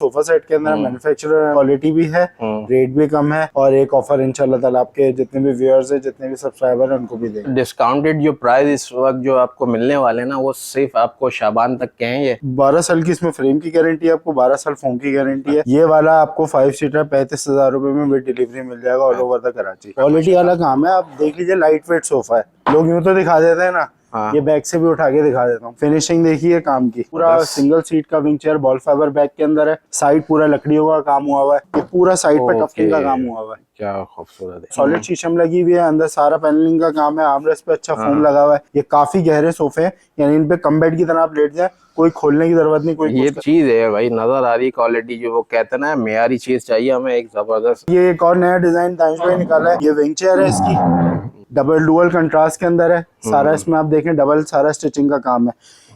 Sofa set के अंदर manufacturer quality भी है, रेट भी कम है और एक ऑफर इंशाल्लाह ताला आपके जितने भी व्यूअर्स है, जितने भी सब्सक्राइबर है उनको भी देंगे। डिस्काउंटेड जो प्राइस इस वक्त जो आपको मिलने वाले ना वो सिर्फ आपको शाबान तक के हैं। ये 12 साल की इसमें फ्रेम की गारंटी है आपको, 12 साल फोम की गारंटी है। ये वाला आपको 5 सीटर 35,000 रुपए में विद डिलीवरी मिल जाएगा all over the Karachi. Quality वाला काम है, आप देख लीजिए लाइट वेट सोफा है। लोग यूँ तो दिखा देते हैं ना, हाँ। ये बैक से भी उठा के दिखा देता हूँ। फिनिशिंग देखिए काम की, पूरा सिंगल सीट का wing chair ball fibre back के अंदर है। साइड पूरा लकड़ियों का काम हुआ हुआ है, ये पूरा साइड पे टफिंग का काम हुआ हुआ है। क्या खूबसूरत है। सॉलिड शीशम लगी हुई है, अंदर सारा पैनलिंग का काम है। आर्मरेस्ट पे अच्छा फोम लगा हुआ है। ये काफी गहरे सोफे हैं, यानी इन पे कम बेड की तरह आप लेट जाए, कोई खोलने की जरूरत नहीं। कोई ये चीज है भाई, नजर आ रही क्वालिटी, जो वो कहते हैं ना मेयारी चीज चाहिए हमें एक जबरदस्त। ये एक और नया डिजाइन दानिश भाई निकाला है। ये विंग चेयर है, इसकी डबल डुअल कंट्रास्ट के अंदर है सारा। इसमें आप देखें डबल सारा स्टिचिंग का काम है।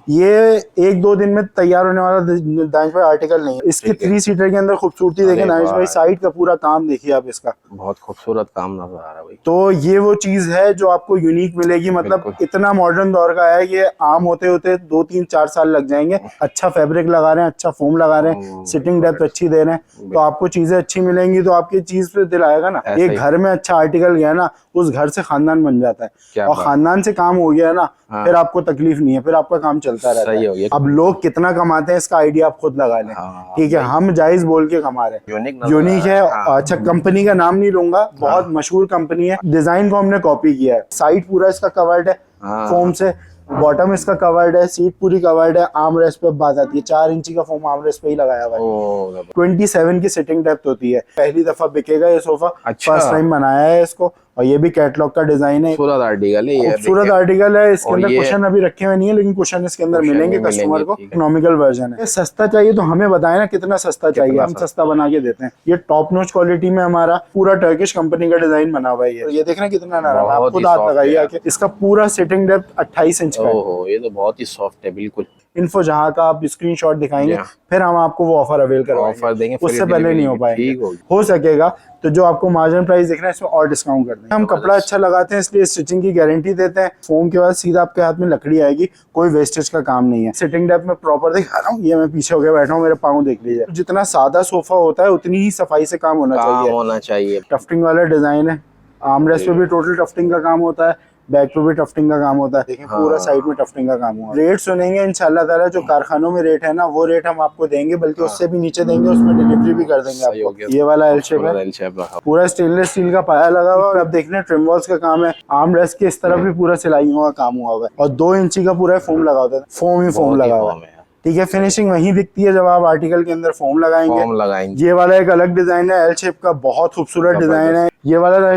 ये 1-2 दिन में तैयार होने वाला दानिश भाई आर्टिकल नहीं है। इसकी 3 सीटर के अंदर खूबसूरती देखें दानिश भाई, साइड का पूरा काम देखिए आप इसका, बहुत खूबसूरत काम नजर आ रहा है भाई। तो ये वो चीज है जो आपको यूनिक मिलेगी। मतलब इतना मॉडर्न दौर का है, ये आम होते होते 2-3-4 साल लग जाएंगे। अच्छा फैब्रिक लगा रहे हैं, अच्छा फोम लगा रहे हैं, सिटिंग डेप्थ अच्छी दे रहे हैं, तो आपको चीजें अच्छी मिलेंगी तो आपकी चीज पे दिल आएगा ना। एक घर में अच्छा आर्टिकल गया ना, उस घर से खानदान बन जाता है, और खानदान से काम हो गया ना, फिर आपको तकलीफ नहीं है, फिर आपका काम चलता रहता है। अब लोग कितना कमाते हैं इसका आइडिया आप खुद लगा लें। ठीक है, हम जायज बोल के कमा रहे हैं, यूनिक है। अच्छा, कंपनी का नाम नहीं लूंगा, बहुत मशहूर कंपनी है। डिजाइन को हमने कॉपी किया है। साइड पूरा इसका कवर्ड है फोम से, बॉटम इसका कवर्ड है, सीट पूरी कवर्ड है। आर्म रेस्ट पे बात आती है, 4 इंची का फोम आर्म रेस्ट पे ही लगाया हुआ है। 27 की सिटिंग डेप्थ होती है। पहली दफा बिकेगा ये सोफा, फर्स्ट टाइम बनाया है इसको, और ये भी कैटलॉग का डिजाइन है। खूबसूरत आर्टिकल है, खूबसूरत आर्टिकल है। इसके अंदर कुशन अभी रखे हुए नहीं है, लेकिन कुशन इसके अंदर मिलेंगे कस्टमर को। इकोनॉमिकल वर्जन है। सस्ता चाहिए तो हमें बताए ना कितना सस्ता चाहिए, हम सस्ता बना के देते हैं। ये टॉप नॉच क्वालिटी में हमारा पूरा टर्किश कंपनी का डिजाइन बना हुआ है। ये देखना कितना नरम है, आप खुद हाथ लगाइए आके। इसका पूरा सिटिंग डेप्थ 28 इंच का है। ये तो बहुत ही सॉफ्ट है बिल्कुल। इन्फो जहाँ का आप स्क्रीनशॉट दिखाएंगे, फिर हम आपको वो ऑफर अवेल करवाएंगे। उससे पहले नहीं हो पाएंगे। हो सकेगा तो जो आपको मार्जिन प्राइस दिख रहा है इसमें और डिस्काउंट कर देंगे। हम कपड़ा अच्छा लगाते हैं, इसलिए स्टिचिंग की गारंटी देते हैं। फोम के बाद सीधा आपके हाथ में लकड़ी आएगी, कोई वेस्टेज का काम नहीं है। सिटिंग डेप्थ में प्रॉपर दिखा रहा हूँ, ये मैं पीछे होकर बैठा हूँ, मेरे पाँव देख लीजिए। जितना सादा सोफा होता है उतनी ही सफाई से काम होना चाहिए। टफ्टिंग वाला डिजाइन है। आर्मरेस्ट पे भी टोटल टफ्टिंग का काम होता है, बैक पे भी टफ्टिंग का काम होता है। देखें पूरा साइड में टफ्टिंग का काम हुआ। रेट सुनेंगे इंशाल्लाह ताला, जो कारखानों में रेट है ना वो रेट हम आपको देंगे, बल्कि उससे भी नीचे देंगे, उसमें डिलीवरी भी कर देंगे आपको। ये वाला एल शेप है, पूरा स्टेनलेस स्टील का पाया लगा हुआ है। अब देख लें ट्रिम वॉल्स का काम है। आर्म रेस्ट के इस तरफ भी पूरा सिलाइयों का काम हुआ है, और 2 इंची का पूरा फोम लगा होता है। फोम ही फोम लगा हुआ है। ठीक है, फिनिशिंग वहीं दिखती है जब आप आर्टिकल के अंदर फोम लगाएंगे। ये वाला एक अलग डिजाइन है, एल शेप का, बहुत खूबसूरत डिजाइन है। ये वाला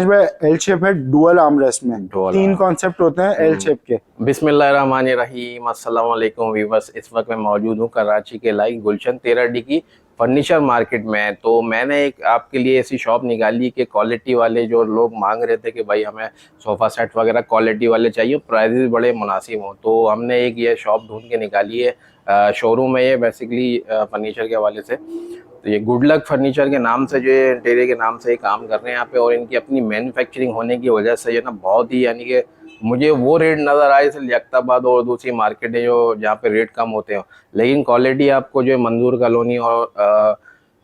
एल शेप है, डुअल आर्मरेस्ट में 3 कॉन्सेप्ट होते हैं एल शेप के। बिस्मिल्लाहिर्रहमानिर्रहीम, अस्सलाम वालेकुम व्यूअर्स। इस वक्त मैं मौजूद हूँ कराची के लाइक गुलशन 13D की फर्नीचर मार्केट में। तो मैंने एक आपके लिए ऐसी शॉप निकाली कि क्वालिटी वाले, जो लोग मांग रहे थे कि भाई हमें सोफ़ा सेट वगैरह क्वालिटी वाले चाहिए, प्राइजेस बड़े मुनासिब हों, तो हमने एक ये शॉप ढूंढ के निकाली है। शोरूम है ये बेसिकली फर्नीचर के हवाले से। तो ये गुड लक फर्नीचर के नाम से, जो इंटीरियर के नाम से ये काम कर रहे हैं यहाँ पे, और इनकी अपनी मैन्युफैक्चरिंग होने की वजह से ये ना बहुत ही, यानी कि मुझे वो रेट नज़र आए जैसे लियाकताबाद और दूसरी मार्केट है जो जहाँ पे रेट कम होते हैं, लेकिन क्वालिटी आपको जो मंजूर कॉलोनी और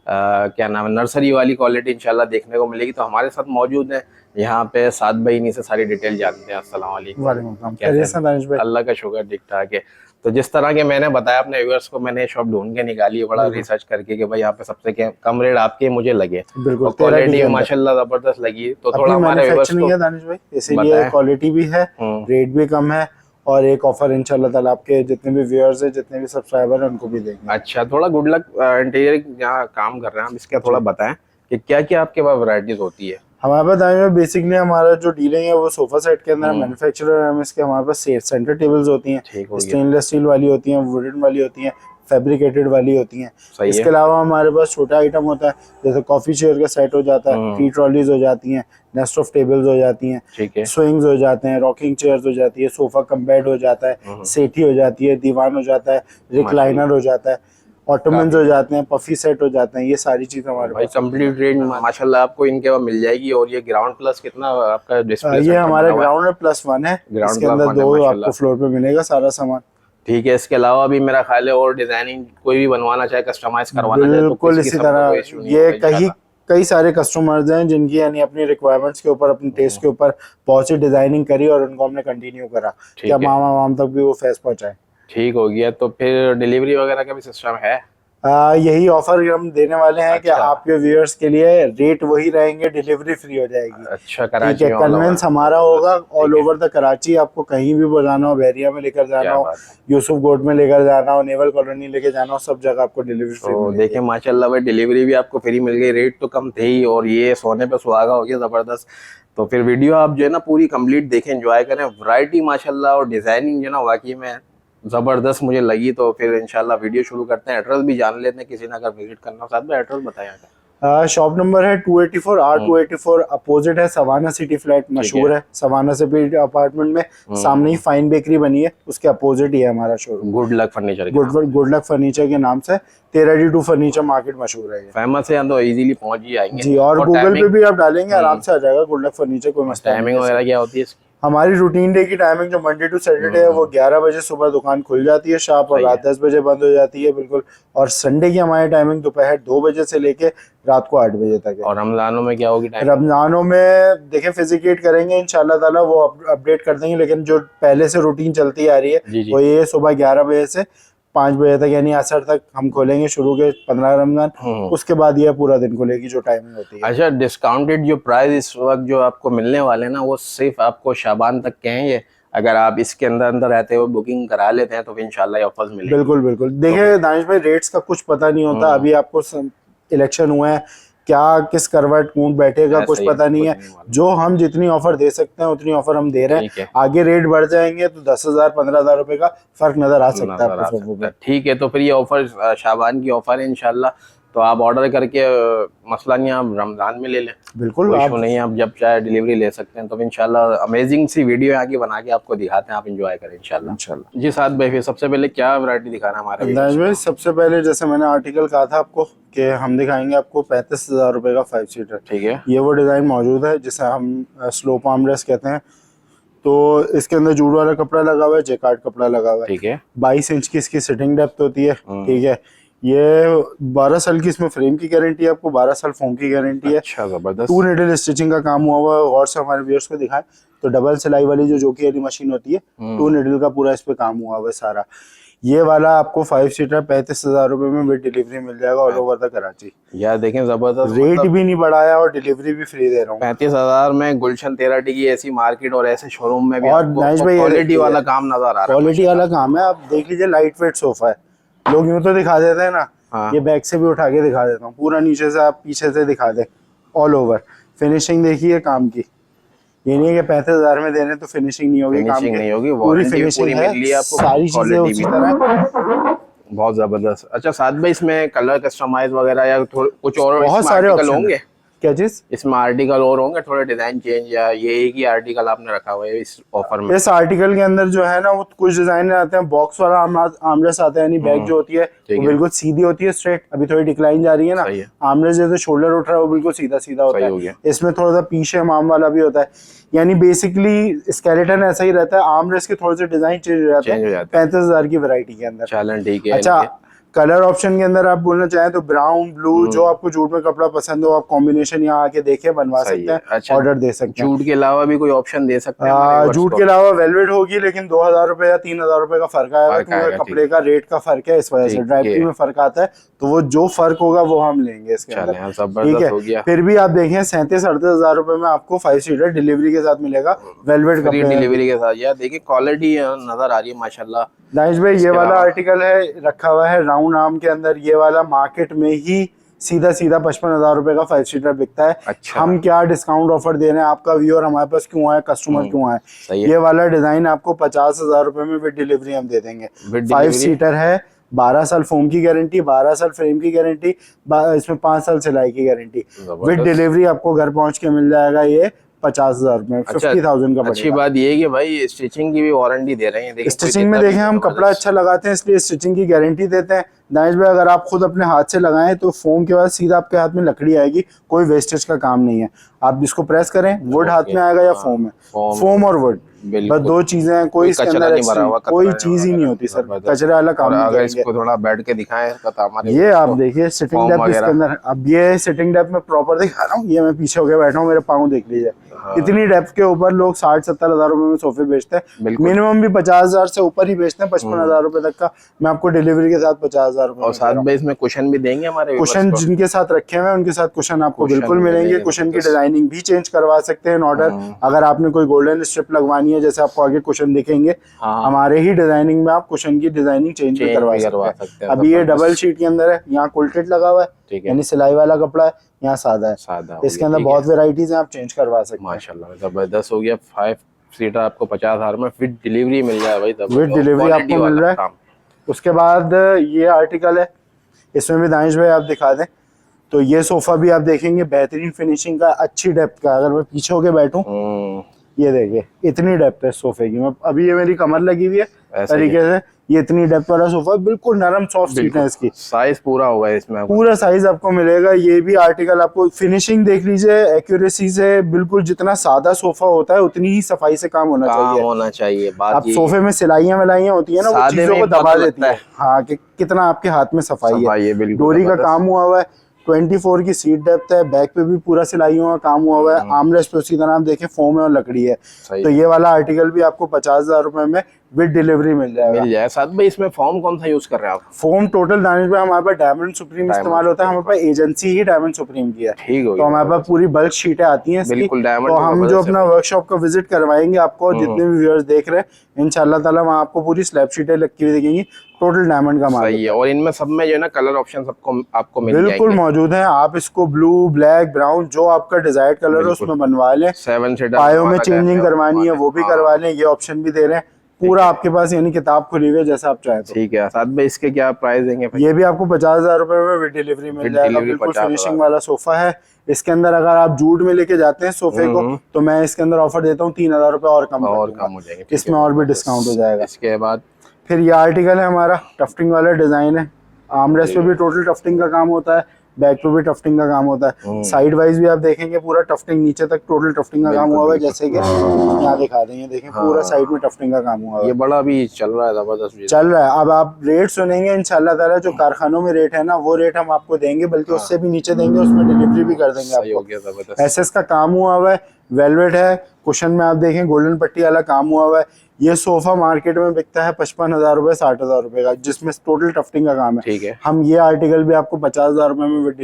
क्या नाम है नर्सरी वाली क्वालिटी इंशाल्लाह देखने को मिलेगी। तो हमारे साथ मौजूद है यहाँ पे साद भाई, इन्हीं से सारी डिटेल जानते हैं। अस्सलाम वालेकुम। अल्लाह का शुक्र, ठीक ठाक है। तो जिस तरह के मैंने बताया अपने व्यूअर्स को, मैंने शॉप ढूंढ के निकाली है, बड़ा रिसर्च करके कि भाई यहाँ पे सबसे कम रेट आपके मुझे लगे, बिल्कुल क्वालिटी माशाल्लाह जबरदस्त लगी। तो थोड़ा हमारे व्यूअर्स को दानिश भाई, इसीलिए क्वालिटी भी है, रेट भी कम है, और एक ऑफर इंशाल्लाह ताला आपके जितने भी व्यूअर्स है, जितने भी सब्सक्राइबर है उनको भी देंगे। अच्छा, थोड़ा गुड लक इंटीरियर जहाँ काम कर रहे हैं हम, इसका थोड़ा बताएं कि क्या क्या आपके पास वैरायटीज होती है। हमारे पास बेसिकली हमारा जो डीलिंग है वो सोफा सेट के अंदर मैन्युफैक्चरर है इसके। हमारे पास सेंटर टेबल्स होती हैं, स्टेनलेस स्टील वाली होती हैं, वुडन वाली होती हैं, फैब्रिकेटेड वाली होती हैं। इसके अलावा हमारे पास छोटा आइटम होता है, जैसे कॉफी चेयर का सेट हो जाता है, टी ट्रॉलीज हो जाती हैं, नेस्ट ऑफ टेबल्स हो जाती हैं, स्विंग्स हो जाते हैं, रॉकिंग चेयर्स हो जाती है, सोफा कम बेड हो जाता है, सेठी हो जाती है, दीवान हो जाता है, रिक्लाइनर हो जाता है, ऑटोमेंस हो जाते हैं, पफी सेट हो जाते हैं। ये सारी चीज हमारे पास कंप्लीट रेंज माशाल्लाह आपको इनके पास मिल जाएगी। और ये ग्राउंड प्लस कितना आपका डिस्प्ले? ये हमारा ग्राउंड प्लस 1 है, इसके अंदर 2 आपको फ्लोर पे मिलेगा सारा सामान। ठीक है। इसके अलावा भी मेरा ख्याल है और डिजाइनिंग कोई भी बनवाना चाहे, कस्टमाइज करवाना चाहे, तो बिल्कुल इसी तरह ये कई सारे कस्टमर्स हैं जिनकी यानी अपनी रिक्वायरमेंट्स के ऊपर, अपने टेस्ट के ऊपर बहुत सी डिजाइनिंग करी और उनको हमने कंटिन्यू करा कि अब आवाम तक भी वो फेस पहुंचाए। ठीक हो गया। तो फिर डिलीवरी वगैरह का भी सिस्टम है? यही ऑफर हम देने वाले हैं कि आपके व्यूअर्स के लिए रेट वही रहेंगे, डिलीवरी फ्री हो जाएगी। अच्छा, कराची कन्वेंस हमारा होगा ऑल ओवर द कराची। आपको कहीं भी बुलाना हो, बहरिया में लेकर जाना हो, यूसुफ गोट में लेकर जाना हो, नेवल कॉलोनी लेके जाना हो, सब जगह आपको डिलीवरी फ्री मिलेगी। देखें माशाल्लाह भाई, डिलीवरी भी आपको फ्री मिल गई, रेट तो कम थे ही और ये सोने पे सुहागा हो गया जबरदस्त। तो फिर वीडियो आप जो है ना पूरी कंप्लीट देखें, एंजॉय करें। वैरायटी माशाल्लाह और डिजाइनिंग जो है ना वाकई में जबरदस्त मुझे लगी। तो फिर इंशाल्लाह वीडियो शुरू करते हैं। एड्रेस भी जान लेते हैं, किसी ने अगर विजिट करना हो। साथ में एड्रेस बताया। शॉप नंबर है 284 R284, अपोजिट है सवाना सिटी फ्लैट, मशहूर है सवाना सिटी अपार्टमेंट में, सामने ही फाइन बेकरी बनी है, उसके अपोजिट ही है हमारा showroom. Good luck furniture, good luck furniture के नाम से 13D2 फर्नीचर मार्केट मशहूर है, फेमस है, तो इजीली पहुंच ही आएंगे जी। और गूगल पे भी आप डालेंगे आराम से आ जाएगा गुड लक फर्नीचर। कोई मसला टाइमिंग वगैरह क्या होती है इसकी? हमारी रूटीन डे की टाइमिंग जो मंडे टू सैटरडे है वो 11 बजे सुबह दुकान खुल जाती है शॉप, और रात 10 बजे बंद हो जाती है बिल्कुल। और संडे की हमारी टाइमिंग दोपहर 2 बजे से लेके रात को 8 बजे तक है। और रमजानों में क्या होगी टाइमिंग? रमजानों में देखें फिजिकेट करेंगे इंशाल्लाह ताला, वो अपडेट कर देंगे, लेकिन जो पहले से रूटीन चलती आ रही है वो ये सुबह 11 बजे से 5 बजे तक यानी असर तक हम खोलेंगे शुरू के 15 रमजान। उसके बाद ये पूरा दिन खुलेगी जो टाइमिंग होती है। अच्छा, डिस्काउंटेड जो प्राइस इस वक्त जो आपको मिलने वाले हैं ना, वो सिर्फ आपको शाबान तक के हैं ये? अगर आप इसके अंदर रहते हो बुकिंग करा लेते हैं तो फिर इंशाल्लाह ये ऑफर्स मिलेंगे। बिल्कुल बिल्कुल। देखिए दानिश भाई, रेट्स का कुछ पता नहीं होता। अभी आपको इलेक्शन हुआ है, क्या किस करवट कौन बैठेगा कुछ पता नहीं है। जो हम जितनी ऑफर दे सकते हैं उतनी ऑफर हम दे रहे हैं। आगे रेट बढ़ जाएंगे तो 10,000 15,000 रुपए का फर्क नजर आ सकता है। ठीक है, तो फिर ये ऑफर शाबान की ऑफर है इंशाल्लाह। तो आप ऑर्डर करके मसला नहीं, आप रमजान में ले लें, बिल्कुल आप नहीं, आप जब चाहे डिलीवरी ले सकते हैं। तो इंशाल्लाह अमेजिंग सी वीडियो आगे बना के आपको दिखाते हैं, आप एंजॉय करें इंशाल्लाह। जी साथ भाई, फिर सबसे पहले क्या वैरायटी दिखाना हमारे भाई? सबसे पहले जैसे मैंने आर्टिकल कहा था आपको कि हम दिखाएंगे आपको 35,000 रुपए का 5 सीटर। ठीक है, ये वो डिजाइन मौजूद है जिसे हम स्लोप आर्मरेस्ट कहते हैं। तो इसके अंदर जूट वाला कपड़ा लगा हुआ है, जेकार्ड कपड़ा लगा हुआ है। ठीक है, 22 इंच की इसकी सिटिंग डेप्थ होती है। ठीक है, ये 12 साल की इसमें फ्रेम की गारंटी है आपको, 12 साल फोम की गारंटी है। अच्छा, जबरदस्त। 2 नीडल स्टिचिंग का काम हुआ हुआ है। और से हमारे व्यूअर्स को दिखाएं तो डबल सिलाई वाली जो जोकी वाली मशीन होती है, 2 नीडल का पूरा इस पे काम हुआ हुआ है सारा। ये वाला आपको 5 सीटर 35,000 रुपए में विद डिलीवरी मिल जाएगा ऑल ओवर द कराची। यार देखें जबरदस्त, रेट भी नहीं बढ़ाया और डिलीवरी भी फ्री दे रहा हूँ। 35,000 में गुलशन 13D की ऐसी मार्केट और ऐसे शोरूम में भी और क्वालिटी वाला काम नजर आ रहा है। क्वालिटी वाला काम है। आप देख लीजिए, लाइट वेट सोफा है। लोग यूं तो दिखा देते हैं ना, ये बैक से भी उठा के दिखा देता हूँ, पूरा नीचे से आप पीछे से दिखा दे। ऑल ओवर फिनिशिंग देखिए काम की। ये नहीं है कि 35,000 में देने तो फिनिशिंग नहीं होगी, काम नहीं होगी, पूरी फिनिशिंग है, सारी चीजें उसी तरह। बहुत जबरदस्त। अच्छा साथ में इसमें कलर कस्टमाइज वगैरह या कुछ और बहुत सारे ऑप्शन होंगे? क्या चीज? इसमें आर्टिकल और होंगे थोड़े डिजाइन चेंज, या ये एक ही आर्टिकल आपने रखा हुआ है इस ऑफर में? इस आर्टिकल के अंदर जो है ना वो कुछ डिजाइन आते हैं, बॉक्स वाला आर्मरेस्ट आता है, यानी बैक जो होती है वो बिल्कुल सीधी होती है, स्ट्रेट। अभी थोड़ी डिक्लाइन जा रही है ना, आर्मरेस्ट जैसे शोल्डर उठ रहा है वो बिल्कुल सीधा सीधा होता है। इसमें थोड़ा सा पीछे माम वाला भी होता है, यानी बेसिकली स्केलेटन ऐसा ही रहता है। आर्मरेस्ट के थोड़े से डिजाइन चेंज हो जाते हैं 35,000 की वैरायटी के अंदर। चलन ठीक है। अच्छा, कलर ऑप्शन के अंदर आप बोलना चाहें तो ब्राउन, ब्लू, जो आपको जूट में कपड़ा पसंद हो आप कॉम्बिनेशन यहाँ आके देखे बनवा सकते हैं। अच्छा, ऑर्डर दे सकते हैं। जूट के अलावा भी कोई ऑप्शन दे सकते हैं? जूट के अलावा वेलवेट होगी, लेकिन 2,000 रुपए या 3,000 रुपए का फर्क आएगा, क्योंकि कपड़े का रेट का फर्क है, इस वजह से ड्राइवरी में फर्क आता है। तो वो जो फर्क होगा वो हम लेंगे इसके अंदर। ठीक है, फिर भी आप देखें 37-38,000 रुपए में आपको 5 सीटर डिलीवरी के साथ मिलेगा, वेलवेट कपड़े डिलीवरी के साथ। यार देखिए क्वालिटी नजर आ रही है माशाल्लाह। दानिश भाई, ये वाला आर्टिकल है रखा हुआ है राउंड आर्म के अंदर। ये वाला मार्केट में ही सीधा 55,000 रुपए का 5 सीटर बिकता है। अच्छा। हम क्या डिस्काउंट ऑफर दे रहे हैं, आपका व्यूअर हमारे पास क्यों आए, कस्टमर क्यों आए। ये वाला डिजाइन आपको 50,000 रुपए में विद डिलीवरी हम दे देंगे। 5 सीटर है, 12 साल फोम की गारंटी, 12 साल फ्रेम की गारंटी, इसमें 5 साल सिलाई की गारंटी। विद डिलीवरी आपको घर पहुंच के मिल जाएगा ये 50,000 में, 50,000 का। अच्छी बात ये है कि भाई स्टिचिंग की भी वारंटी दे रहे हैं। स्टिचिंग में देखें हम कपड़ा अच्छा लगाते हैं इसलिए स्टिचिंग की गारंटी देते हैं। दानिश भाई, अगर आप खुद अपने हाथ से लगाएं तो फोम के बाद सीधा आपके हाथ में लकड़ी आएगी, कोई वेस्टेज का काम नहीं है। आप जिसको प्रेस करें, वुड हाथ में आएगा या फोम है, फोम और वुड। बिल्कुल। बस दो चीजें हैं, कोई इसके कचरा अंदर नहीं भरा हुआ, कोई चीज ही नहीं होती सर, कचरे वाला काम नहीं अगर करेंगे। इसको थोड़ा बैठ के दिखाएं तो हमारे ये आप देखिए सिटिंग डेप्थ इसके अंदर, अब ये सिटिंग डेप्थ में प्रॉपर दिखा रहा हूँ, ये मैं पीछे होके बैठा हूँ, मेरे पाँव देख लीजिए। हाँ। इतनी डेप्थ के ऊपर लोग 60-70 हजार रुपए में सोफे बेचते हैं, मिनिमम भी 50,000 से ऊपर ही बेचते हैं, 55,000 रुपए तक का। मैं आपको डिलीवरी के साथ 50,000 रुपए और साथ में इसमें कुशन भी देंगे हमारे कुशन जिनके साथ रखे हुए हैं उनके साथ कुशन आपको बिल्कुल मिलेंगे। कुशन की डिजाइनिंग भी चेंज करवा सकते हैं इन ऑर्डर। अगर आपने कोई गोल्डन स्ट्रिप लगवानी है, जैसे आपको आगे कुशन दिखेंगे, हमारे ही डिजाइनिंग में आप कुशन की डिजाइनिंग चेंज भी करवा सकते हैं। अभी ये डबल शीट के अंदर है, यहाँ कुल्टेड लगा हुआ है, यानी सिलाई वाला कपड़ा है, यहाँ सादा है। इसके अंदर बहुत वेराइटीज हैं, आप चेंज करवा सकते हैं। माशाल्लाह जबरदस्त हो गया। 5 सीटर आपको 50,000 में विद डिलीवरी मिल जाए भाई, विद डिलीवरी आपको मिल रहा है। उसके बाद ये आर्टिकल है, इसमें भी दानिश भाई आप दिखा दें। तो ये सोफा भी आप देखेंगे बेहतरीन फिनिशिंग का, अच्छी डेप्थ का। अगर मैं पीछे होके बैठूं, ये देखिए इतनी डेप्थ है सोफे की। मैं अभी ये मेरी कमर लगी हुई है तरीके से, ये इतनी डेप्थ वाला सोफा, बिल्कुल नरम सॉफ्ट सीट है इसकी। साइज पूरा होगा इसमें, पूरा साइज आपको मिलेगा। ये भी आर्टिकल आपको फिनिशिंग देख लीजिए, एक्यूरेसी से बिल्कुल जितना सादा सोफा होता है उतनी ही सफाई से काम होना चाहिए। बात अब सोफे में सिलाइयां विलाइयां होती है ना, वो चीजों को दबा देती है। हाँ, कि कितना आपके हाथ में सफाई है। डोरी का काम हुआ है, 24 की सीट डेप्थ है, बैक पे भी पूरा सिलाइयों का काम हुआ हुआ है। आर्मरेस्ट पे उसी तरह आप देखें फोम है और लकड़ी है। तो ये वाला आर्टिकल भी आपको 50,000 रुपए में विद डिलीवरी मिल जाएगा। साथ में इसमें फोम कौन सा यूज कर रहे हैं आप? फोम टोटल दानिश भाई हमारे पास डायमंड सुप्रीम इस्तेमाल होता है। हमारे पास एजेंसी ही डायमंड सुप्रीम की है। ठीक हो, तो हमारे पास पूरी बल्क शीटें आती हैं इसकी। तो हम जो अपना वर्कशॉप का विजिट करवाएंगे आपको, जितने भी व्यूअर्स देख रहे हैं इंशाल्लाह ताला वहाँ आपको पूरी स्लैब शीटें लगी हुई दिखेंगी। टोटल डायमंड का माल है। और इनमें सब में जो है ना कलर ऑप्शन आपको मिल जाएंगे, बिल्कुल मौजूद है। आप इसको ब्लू, ब्लैक, ब्राउन जो आपका डिजायर्ड कलर है उसमें बनवा लें। 7 सीटर पायों में चेंजिंग करवानी है वो भी करवा लें, ये ऑप्शन भी दे रहे हैं। पूरा आपके पास यानी किताब खुली हुई है, जैसा आप चाहें। ठीक है। साथ में इसके क्या प्राइस देंगे? ये भी आपको 50,000 रुपए में विद डिलीवरी मिल जाएगा। बिल्कुल फिनिशिंग वाला सोफा है। इसके अंदर अगर आप जूट में लेके जाते हैं सोफे को, तो मैं इसके अंदर ऑफर देता हूँ 3,000 रुपए और कम हो जाएंगे। इसमें और भी डिस्काउंट हो जाएगा। इसके बाद फिर ये आर्टिकल है हमारा, टफ्टिंग वाला डिजाइन है। आर्मरेस्ट पे भी टोटल टफ्टिंग का काम होता है, बैक पे भी टफ्टिंग का काम होता है। साइड वाइज भी आप देखेंगे पूरा टफ्टिंग, नीचे तक टोटल टफ्टिंग का काम हुआ हुआ है। जैसे कि यहाँ दिखा देंगे, देखें पूरा साइड में टफ्टिंग का काम हुआ है। ये बड़ा भी चल रहा है, जबरदस्त चल रहा है। अब आप रेट सुनेंगे इंशाल्लाह ताला, जो कारखानों में रेट है ना वो रेट हम आपको देंगे, बल्कि उससे भी नीचे देंगे, उसमें डिलीवरी भी कर देंगे आपको। एसएस का काम हुआ हुआ है, वेलवेट है। कुशन में आप देखें गोल्डन पट्टी वाला काम हुआ हुआ है। ये सोफा मार्केट में बिकता है 55,000 रुपए, 60,000 रुपए का, जिसमें टोटल टफ्टिंग का काम है। ठीक है। हम ये आर्टिकल भी आपको 50,000 रुपए में विद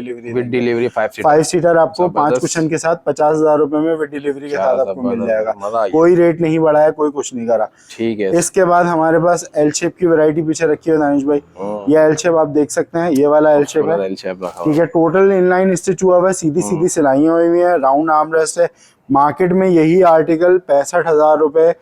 डिलीवरी 5 सीटर आपको 5 कुशन के साथ 50,000 रुपए में विद डिलीवरी के साथ आपको मिल जाएगा। कोई रेट नहीं बढ़ा है, कोई कुछ नहीं करा। ठीक है। इसके बाद हमारे पास एल शेप की वैरायटी पीछे रखी है दानिश भाई। ये एल शेप आप देख सकते हैं, ये वाला एल शेप है। ठीक है। टोटल इनलाइन स्टिच हुआ हुआ है, सीधी सीधी सिलाइयां हुई हुई है, राउंड आर्मरेस्ट है। मार्केट में यही आर्टिकल 65,000 रुपए,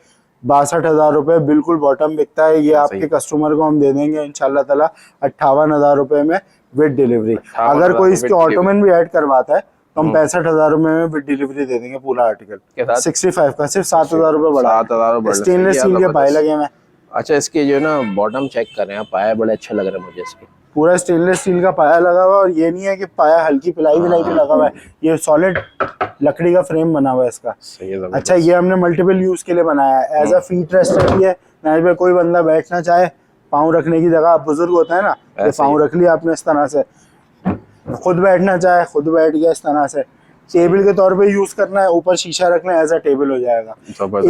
62,000 रुपए बिल्कुल बॉटम बिकता है। ये आपके कस्टमर को हम दे देंगे इंशाल्लाह ताला 58,000 रुपए में विद डिलीवरी। अगर कोई इसके ऑटोमैन भी ऐड करवाता है तो हम 65,000 रुपए में विद डिलीवरी दे देंगे पूरा आर्टिकल। 65 का सिर्फ 7,000 रुपए बढ़ा। स्टेनलेस स्टील के पाए लगे हैं। अच्छा, इसके जो ना बॉटम चेक कर रहे हैं, पाया बड़े अच्छे लग रहे हैं मुझे इसके। पूरा स्टेनलेस स्टील का पाया लगा हुआ है, और ये नहीं है कि पाया हल्की पिलाई विलाई भी लगा हुआ है। ये सॉलिड लकड़ी का फ्रेम बना हुआ है इसका। अच्छा, ये हमने मल्टीपल यूज के लिए बनाया है, एज अ फीट रेस्टर भी है। पे कोई बंदा बैठना चाहे, पाँव रखने की जगह, बुजुर्ग होता है ना, ये पाँव रख लिया आपने इस तरह से, खुद बैठना चाहे खुद बैठ गया इस तरह से। टेबल के तौर पे यूज करना है, ऊपर शीशा रखना है, एज अ टेबल हो जाएगा।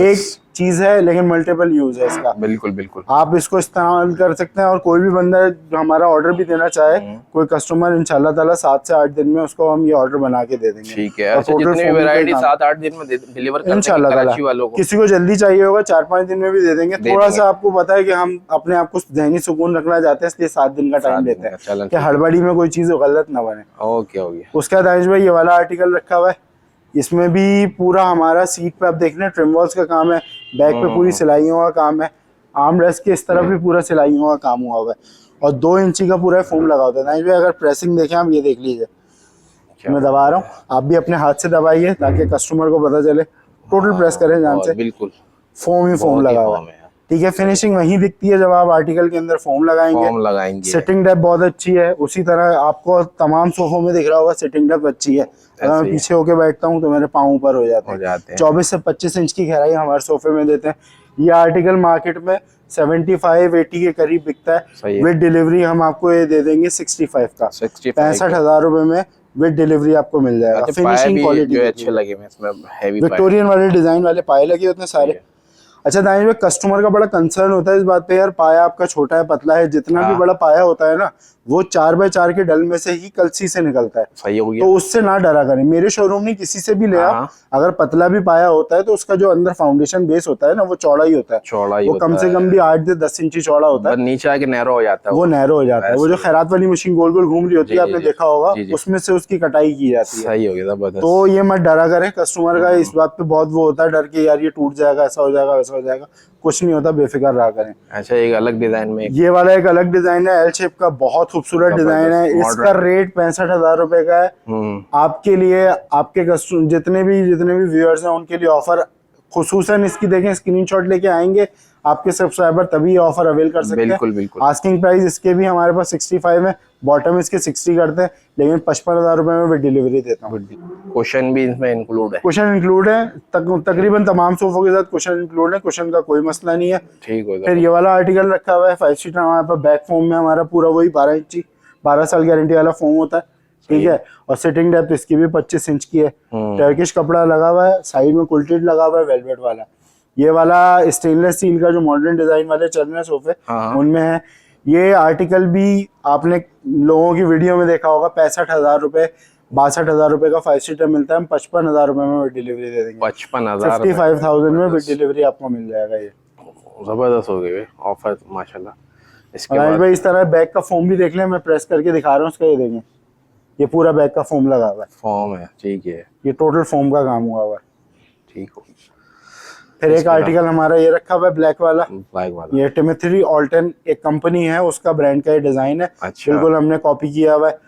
एक चीज है लेकिन मल्टीपल यूज है इसका। बिल्कुल बिल्कुल। आप इसको इस्तेमाल कर सकते हैं, और कोई भी बंदा जो हमारा ऑर्डर भी देना चाहे, कोई कस्टमर इंशाल्लाह ताला 7 से 8 दिन में उसको हम ये ऑर्डर बना के दे देंगे। ठीक है। अच्छा, जितनी वैरायटी 7-8 दिन में डिलीवर कर देंगे इंशाल्लाह कराची वालों को। किसी को जल्दी चाहिए होगा 4-5 दिन में भी दे देंगे। थोड़ा सा आपको पता है कि हम अपने आप को ज़हनी सुकून रखना चाहते हैं, इसलिए 7 दिन का टाइम देते हैं कि हड़बड़ी में कोई चीज गलत ना बने। ओके हो गया। उसके बाद दानिश भाई ये वाला आर्टिकल रखा हुआ है, इसमें भी पूरा हमारा सीट पे आप देख रहे हैं ट्रिम वॉल्स का काम है, बैक पे पूरी सिलाइयों का काम है, आर्म रेस्ट के इस तरफ भी पूरा सिलाइयों का काम हुआ हुआ है, और 2 इंची का पूरा फोम लगा होता है। दानिश भाई अगर प्रेसिंग देखें आप, ये देख लीजिए, मैं दबा रहा हूँ, आप भी अपने हाथ से दबाइए ताकि कस्टमर को पता चले। टोटल प्रेस करें ध्यान से, बिल्कुल फोम ही फोम लगा हुआ है। ठीक है, फिनिशिंग वहीं दिखती है जब आप आर्टिकल के अंदर फोम लगाएंगे। सिटिंग डेप्थ बहुत अच्छी है, उसी तरह आपको तमाम सोफों में दिख रहा होगा सिटिंग डेप्थ अच्छी है। अगर मैं पीछे होके बैठता हूँ तो मेरे पाँव ऊपर हो जाते हैं। 24 से 25 इंच की गहराई हमारे सोफे में देते हैं। ये आर्टिकल मार्केट में 75-80 के करीब बिकता है। विद डिलीवरी हम आपको ये दे देंगे 65 का, 65,000 रुपए में विद डिलीवरी आपको मिल जाएगा। फिनिशिंग क्वालिटी अच्छे लगे इसमें, हेवी विक्टोरियन वाले डिजाइन वाले पाए लगे होते हैं सारे। अच्छा दानिश भाई, कस्टमर का बड़ा कंसर्न होता है इस बात पे, यार पाया आपका छोटा है, पतला है। जितना भी बड़ा पाया होता है ना, वो 4x4 के डल में से ही कलसी से निकलता है। सही हो गया। तो उससे ना डरा करें, मेरे शोरूम में किसी से भी ले आप, अगर पतला भी पाया होता है तो उसका जो अंदर फाउंडेशन बेस होता है ना, वो चौड़ा ही होता है। वो कम से कम भी 8 से 10 इंची चौड़ा होता है, नीचे आके नैरो हो जाता है, वो नैरो हो जाता है। वो जो खैरात वाली मशीन गोल गोल घूम रही होती है, आपने देखा होगा, उसमें से उसकी कटाई की जाती है। सही हो गया। तो ये मत डरा करें, कस्टमर का इस बात पे बहुत वो होता है डर के, यार ये टूट जाएगा, ऐसा हो जाएगा, वैसा हो जाएगा। कुछ नहीं होता, बेफिक्र रहा करें। अच्छा, एक अलग डिजाइन में, ये वाला एक अलग डिजाइन है, एल शेप का, बहुत खूबसूरत डिजाइन है। इसका रेट 65,000 रुपए का है। आपके लिए, आपके कस्टमर जितने भी व्यूअर्स हैं उनके लिए ऑफर, खुसूसन इसकी देखें, स्क्रीनशॉट लेके आएंगे आपके सब्सक्राइबर, तभी ऑफर अवेल कर सकते हैं। बिल्कुल। आस्किंग प्राइस इसके भी हमारे पास 65 है, बॉटम इसके 60 करते हैं, लेकिन 55,000 रुपए में डिलीवरी देता हूँ। कुशन भी इसमें इंक्लूड है? कुशन इंक्लूड है, तकरीबन तमाम सोफों के साथ कुशन इंक्लूड है, कुशन का कोई मसला नहीं है। ठीक हो। फिर ये वाला आर्टिकल रखा हुआ है 5 सीटर हमारे पास, बैक फोम में हमारा पूरा वही 12 इंची 12 साल गारंटी वाला फोम होता है, ठीक है। और सिटिंग डेप्थ इसकी भी 25 इंच की है। टर्किश कपड़ा लगा हुआ है, साइड में कुल्टेड लगा हुआ है, वेलवेट वाला। ये वाला स्टेनलेस स्टील का जो मॉडर्न डिजाइन वाले चल रहे हैं सोफे, उनमें है। ये आर्टिकल भी आपने लोगों की वीडियो में देखा होगा, 65,000 रुपए 62,000 रुपए का 5 सीटर मिलता है। हम 55,000 रुपए में डिलीवरी दे देंगे। 55,000 55,000 में विद डिलीवरी आपको मिल जाएगा। ये जबरदस्त हो गए ऑफर माशाल्लाह। इसके बाद भाई इस तरह बैक का फोम भी देख लें, मैं प्रेस करके दिखा रहा हूँ उसका, ये देखें, ये पूरा बैक का फोम लगा हुआ है। फोम है, ठीक है। ये टोटल फोम का काम हुआ हुआ है, ठीक हो। फिर एक आर्टिकल हमारा ये रखा हुआ है ब्लैक वाला। ये टिमेथरी ऑल्टन एक कंपनी है, उसका ब्रांड का ये डिजाइन है। अच्छा। बिल्कुल हमने कॉपी किया हुआ है।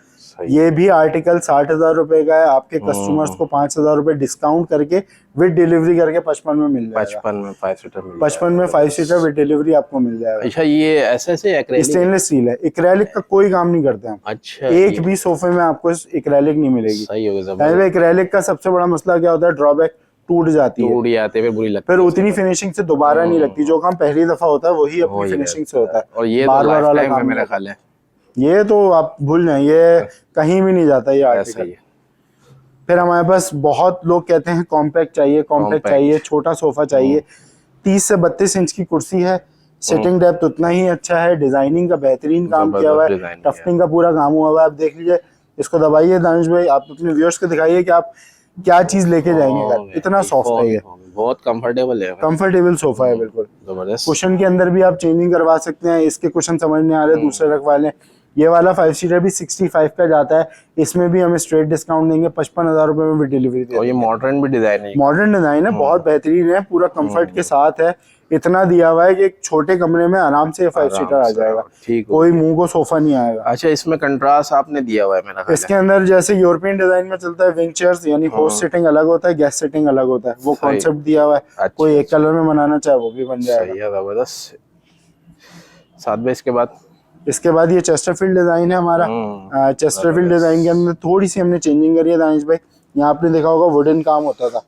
ये भी आर्टिकल 60,000 रुपए का है। आपके कस्टमर्स को 5,000 रुपए डिस्काउंट करके विद डिलीवरी करके 55 में मिल जाएगा। 55 में 5 सीटर विद डिलीवरी आपको मिल जाएगा। अच्छा, ये ऐसे स्टेनलेस स्टील है, एक्रेलिक का कोई काम नहीं करते हम। अच्छा, एक भी सोफे में आपको एक्रेलिक नहीं मिलेगी। सही हो गया। एक्रेलिक का सबसे बड़ा मसला क्या होता है, ड्रॉबैक, टूट जाती है, फिर बुरी लगती है, फिर उतनी फिनिशिंग से दोबारा नहीं लगती। जो काम पहली दफा होता है वही अपनी फिनिशिंग से होता है। और ये बार-बार वाला काम मेरा ख्याल है, ये तो आप भूल जाएं, ये कहीं भी नहीं जाता ये आर्टिकल। फिर हमारे पास बहुत लोग कहते हैं कॉम्पैक्ट चाहिए, छोटा सोफा चाहिए। 30 से 32 इंच की कुर्सी है, सिटिंग डेप्थ उतना ही अच्छा है, डिजाइनिंग का बेहतरीन काम किया हुआ है, टफ्टिंग का पूरा काम हुआ हुआ है। आप देख लीजिए, इसको दबाइए दानिश भाई, आप अपने व्यूअर्स को दिखाइए कि आप क्या चीज लेके जाएंगे घर। इतना सॉफ्ट है ये, बहुत कंफर्टेबल सोफा है, बिल्कुल जबरदस्त। कुशन के अंदर भी आप चेंजिंग करवा सकते हैं। इसके कुशन समझ नहीं आ रहे, दूसरे रखवा लें। ये वाला 5 सीटर भी 65 का जाता है, इसमें भी हमें स्ट्रेट डिस्काउंट देंगे, 55,000 रुपए में भी डिलीवरी देंगे। और ये मॉडर्न भी डिजाइन है, मॉडर्न डिजाइन है, बहुत बेहतरीन है, पूरा कंफर्ट के साथ है। इतना दिया हुआ है कि एक छोटे कमरे में आराम से 5 सीटर आ जाएगा, कोई मुंह को सोफा नहीं आएगा। अच्छा, इसमें कंट्रास्ट आपने दिया हुआ है मेरा ख्याल है। इसके अंदर जैसे यूरोपियन डिजाइन में चलता है विंग चेयर्स, यानी होस्ट सिटिंग अलग होता है, गेस्ट सिटिंग अलग होता है, वो कॉन्सेप्ट दिया हुआ है। अच्छा, कोई एक कलर में बनाना चाहे वो भी बन जाएगा। जबरदस्त। साथ में इसके बाद ये चेस्टरफील्ड डिजाइन है हमारा। चेस्टरफील्ड डिजाइन के अंदर थोड़ी सी हमने चेंजिंग करी है दानिश भाई। यहाँ आपने देखा होगा वुडन काम होता था।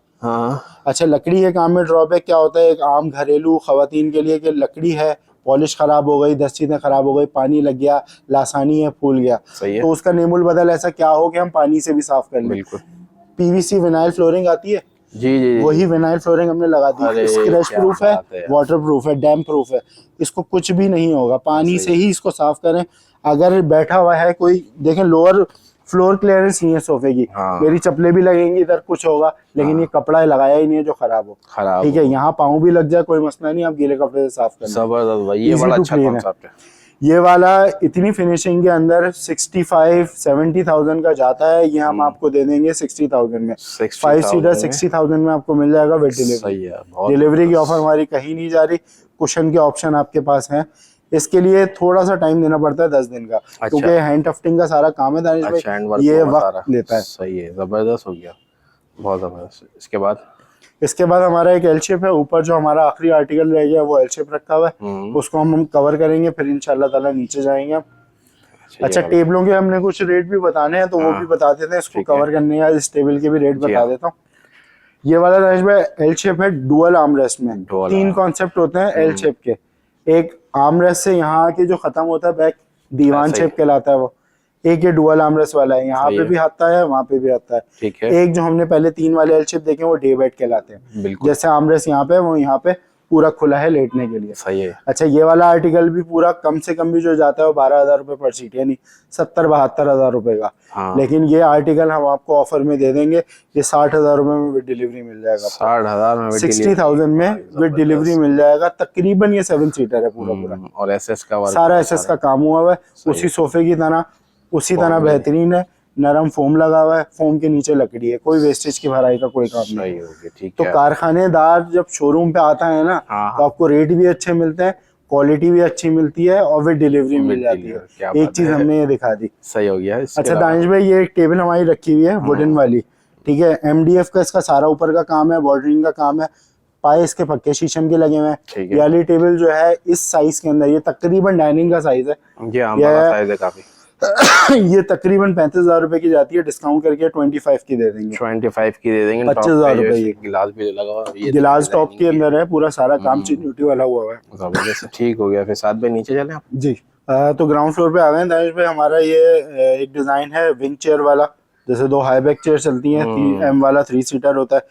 अच्छा, लकड़ी के काम में ड्रॉबैक क्या होता है, एक आम घरेलू खवातीन के लिए, कि लकड़ी है, पॉलिश खराब हो गई, 10 चीजें खराब हो गई, पानी लग गया, लासानी है, फूल गया, तो उसका नेमुल बदल ऐसा क्या हो कि हम पानी से भी साफ कर लें। पीवीसी विनाइल फ्लोरिंग आती है, जी, वही विनाइल फ्लोरिंग हमने लगा दी। स्क्रैच प्रूफ है, वाटर प्रूफ है, डैम्प प्रूफ है, इसको कुछ भी नहीं होगा, पानी से ही इसको साफ करें। अगर बैठा हुआ है कोई, देखें लोअर फ्लोर क्लियरेंस नहीं है सोफे की, मेरी चप्पलें भी लगेंगी, इधर कुछ होगा, लेकिन ये कपड़ा लगाया ही नहीं है जो खराब हो, ठीक है। यहाँ पाँव भी लग जाए कोई मसला नहीं, आप गीले कपड़े से साफ करें। जबरदस्त भाई, ये बड़ा अच्छा कॉन्सेप्ट है। ये वाला इतनी फिनिशिंग के अंदर 65-70,000 का जाता है, ये हम आपको दे देंगे 60,000 में। 5 सीटर 60,000 में आपको मिल जाएगा विद डिलीवरी। डिलीवरी की ऑफर हमारी कहीं नहीं जा रही। कुशन के ऑप्शन आपके पास हैं, इसके लिए थोड़ा सा टाइम देना पड़ता है 10 दिन का, क्योंकि हैंड टफ्टिंग का सारा काम है दानिश भाई, ये वक्त लेता है। सही है, जबरदस्त हो गया, बहुत जबरदस्त। इसके बाद इसके बाद हमारा एक एल शेप है, ऊपर जो हमारा आखिरी आर्टिकल रह गया वो एल शेप रखा हुआ है, उसको हम कवर करेंगे, फिर इंशाल्लाह ताला नीचे जाएंगे हम। अच्छा, टेबलों के हमने कुछ रेट भी बताने हैं, तो वो भी बता देते हैं, इसको कवर करने या इस टेबल के भी रेट बता देता हूँ। ये वाला दानिश भाई एल शेप है, डुअल आर्मरेस्ट में 3 कॉन्सेप्ट होते हैं एल शेप के। एक आर्मरेस्ट से यहाँ आके जो खत्म होता है बैक दीवान शेप कहलाता है वो, एक ये डुअल आर्मरेस्ट वाला है, यहाँ पे भी आता है वहाँ पे भी आता है। ठीक है। एक जो हमने पहले 3 वाले एल शेप देखे वो डे बेड कहलाते हैं, जैसे आर्मरेस्ट यहाँ पे वो यहाँ पे पूरा खुला है लेटने के लिए। सही है। अच्छा, ये वाला आर्टिकल भी पूरा कम से कम भी जो जाता है वो 12,000 रुपए पर सीट, यानी 70-72,000 रुपए का। हाँ। लेकिन ये आर्टिकल हम आपको ऑफर में दे देंगे, ये 60,000 रुपए में विद डिलीवरी मिल जाएगा। 60,000 में 60,000 में विद डिलीवरी मिल जाएगा। तकरीबन ये 7 सीटर है पूरा। और एसएस का सारा एसएस का काम हुआ है, उसी सोफे की तरह, उसी तरह बेहतरीन है। नरम फोम लगा हुआ है, फोम के नीचे लकड़ी है, कोई वेस्टेज की भराई का कोई काम नहीं है। ठीक तो कारखानेदार जब शोरूम पे आता है ना, तो आपको रेट भी अच्छे मिलते हैं, क्वालिटी भी अच्छी मिलती है और विद डिलीवरी मिल जाती है। एक चीज हमने ये दिखा दी। सही हो गया। अच्छा दानिश भाई, ये एक टेबल हमारी रखी हुई है वुडन वाली, ठीक है। एमडीएफ का इसका सारा ऊपर का काम है, बॉर्डरिंग का काम है, पाए इसके पक्के शीशम के लगे हुए हैं। ये वाली टेबल जो है इस साइज के अंदर, ये तकरीबन डाइनिंग का साइज है, साइज है काफी। ये तकरीबन 35,000 रुपए की जाती है, डिस्काउंट करके 25 की दे देंगे। 25 की दे देंगे। 25,000 रुपए की। गिलास भी लगा हुआ है, गिलास टॉप के अंदर है, पूरा सारा काम चिन्यूटी वाला हुआ है। जबरदस्त, ठीक हो गया। फिर साथ में नीचे चले आप जी। तो ग्राउंड फ्लोर पे आ गए दानिश भाई। हमारा ये एक डिजाइन है विंग चेयर वाला, जैसे 2 हाई बैक चेयर चलती हैं, M वाला 3 सीटर होता है,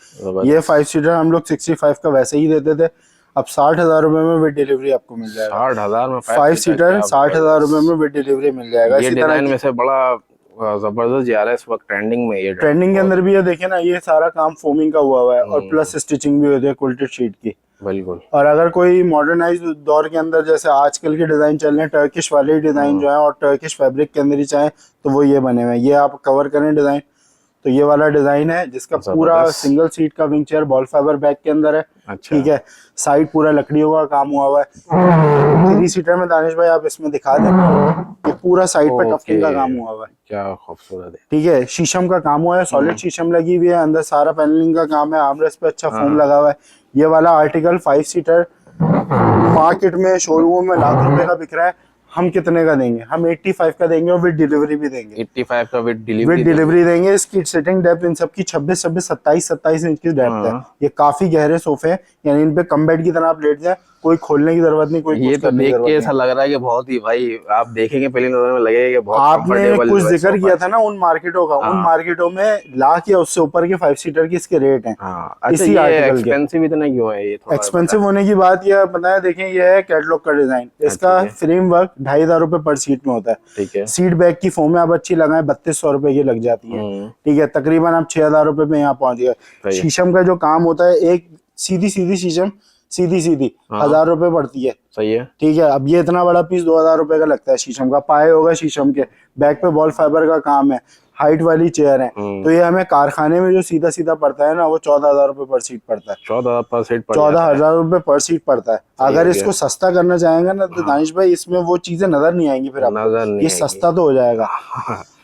ये 5 सीटर हम लोग 65 का वैसे ही देते थे, अब 60,000 रुपए में विद डिलीवरी आपको मिल जाएगा। 60,000 में 5 सीटर 60,000 रुपए में विद डिलीवरी मिल जाएगा। ये डिजाइन में से बड़ा जबरदस्त जा रहा है इस वक्त ट्रेंडिंग में। ये ट्रेंडिंग के अंदर भी है, देखिए ना, ये सारा काम फोमिंग का हुआ है और प्लस स्टिचिंग भी होती है क्विल्टेड शीट की। बिल्कुल। और अगर कोई मॉडर्नाइज दौर के अंदर जैसे आजकल के डिजाइन चल रहे हैं, टर्किश वाले डिजाइन जो है और टर्किश फैब्रिक के अंदर ही चाहे तो वो ये बने हुए हैं। ये आप कवर करें डिजाइन, तो ये वाला डिजाइन है जिसका पूरा सिंगल सीट का wing chair ball fibre back के अंदर है। अच्छा। ठीक है, साइड पूरा लकड़ियों का काम हुआ है। 3 सीटर में दानिश भाई आप इसमें दिखा दें, ये पूरा साइड पे टफिंग का काम हुआ है। क्या खूबसूरत है। ठीक है, शीशम का काम हुआ है, सॉलिड शीशम लगी हुई है, अंदर सारा पैनलिंग का काम है, आर्मरेस्ट पे अच्छा फोम लगा हुआ है। ये वाला आर्टिकल 5 सीटर मार्केट में शोरूम में लाख रुपए का बिक रहा है, हम कितने का देंगे? हम 85 का देंगे और विद डिलीवरी भी देंगे। 85 का विद डिलीवरी देंगे। इसकी सिटिंग डेप्थ इन सब की 26-27 इंच की डेप्थ है। ये काफी गहरे सोफे हैं, यानी इन पे कम बेड की तरह आप लेट जाए, कोई खोलने की जरूरत नहीं, कोई ये तो देख के ऐसा लग रहा है कि बहुत ही, भाई आप देखेंगे पहली नजर में लगेगा कि बहुत आपने कुछ जिक्र किया था ना उन मार्केटों का, उन मार्केटों में लाख या उससे ऊपर के 5 सीटर के इसके रेट हैं। अच्छा, ये एक्सपेंसिव इतना क्यों है? ये एक्सपेंसिव होने की बात यह पता है, देखें ये है कैटलॉग का डिजाइन, इसका फ्रेमवर्क 2,500 रुपए पर सीट में होता है। ठीक है, सीट बैक की फोमें आप अच्छी लगाएं 3,200 रुपए की लग जाती है। ठीक है, तकरीबन आप 6,000 रुपए में यहाँ पहुंच गए। शीशम का जो काम होता है, एक सीधी शीशम सीधी 1,000 रुपए पड़ती है। सही है। ठीक है, अब ये इतना बड़ा पीस 2,000 रुपए का लगता है शीशम का, पाए होगा शीशम के, बैक पे बॉल फाइबर का काम है, हाइट वाली चेयर है, तो ये हमें कारखाने में जो सीधा सीधा पड़ता है ना, वो 14,000 रुपए पर सीट पड़ता है। 14,000 रुपए पर सीट पड़ता है। अगर इसको सस्ता करना चाहेंगे ना तो दानिश भाई इसमें वो चीजें नजर नहीं आएंगी फिर आपको, ये सस्ता तो हो जाएगा।